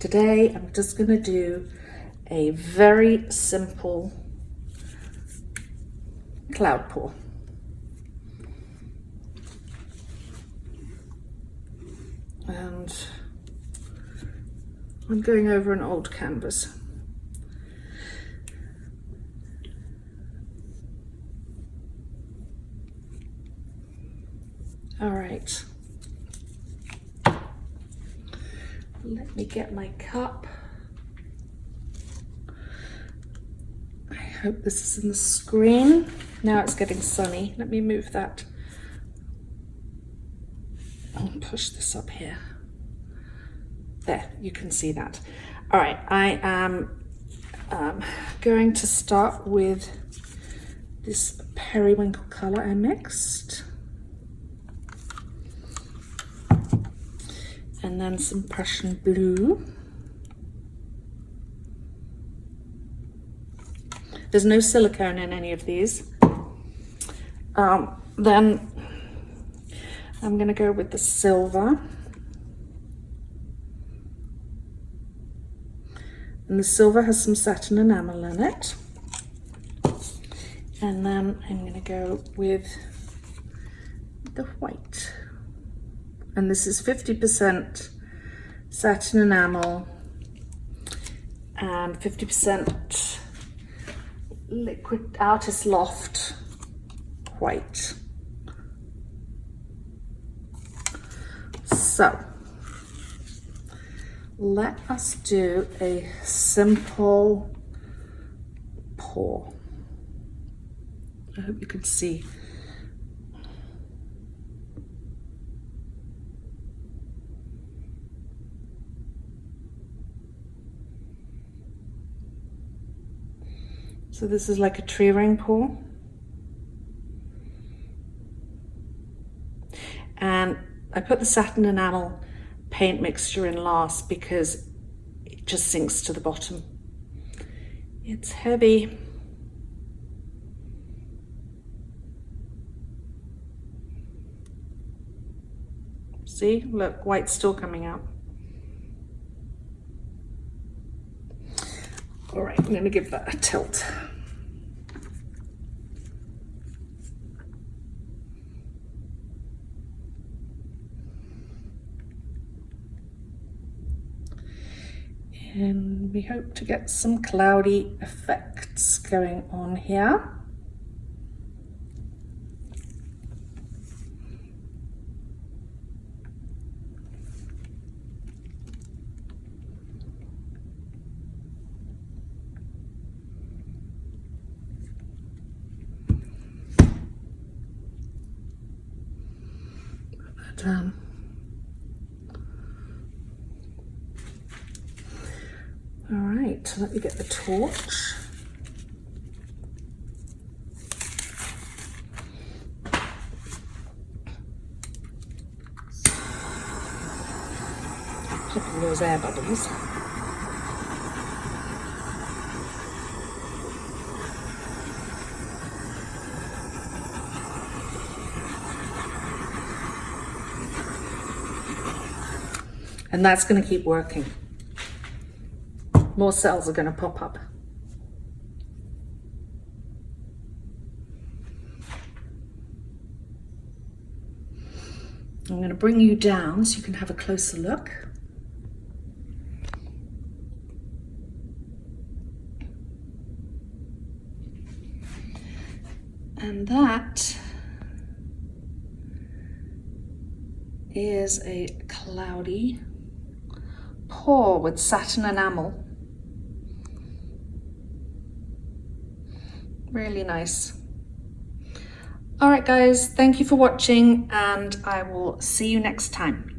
today I'm just going to do a very simple cloud pour. And I'm going over an old canvas. All right. Let me get my cup. I hope this is in the screen. Now it's getting sunny. Let me move that. I'll push this up here. There, you can see that. All right, I am going to start with this periwinkle color I mixed. And then some Prussian blue. There's no silicone in any of these. Then I'm going to go with the silver. And the silver has some satin enamel in it. And then I'm going to go with the white. And this is 50% satin enamel and 50% liquid Artist Loft white. So let us do a simple pour. I hope you can see. So this is like a tree ring pour. And I put the satin enamel paint mixture in last because it just sinks to the bottom. It's heavy. See, look, white's still coming out. All right, I'm going to give that a tilt. And we hope to get some cloudy effects going on here. All right, so let me get the torch. Clipping those air bubbles. And that's going to keep working. More cells are going to pop up. I'm going to bring you down so you can have a closer look. And that is a cloudy pour with satin enamel. Really nice. All right, guys, thank you for watching, and I will see you next time.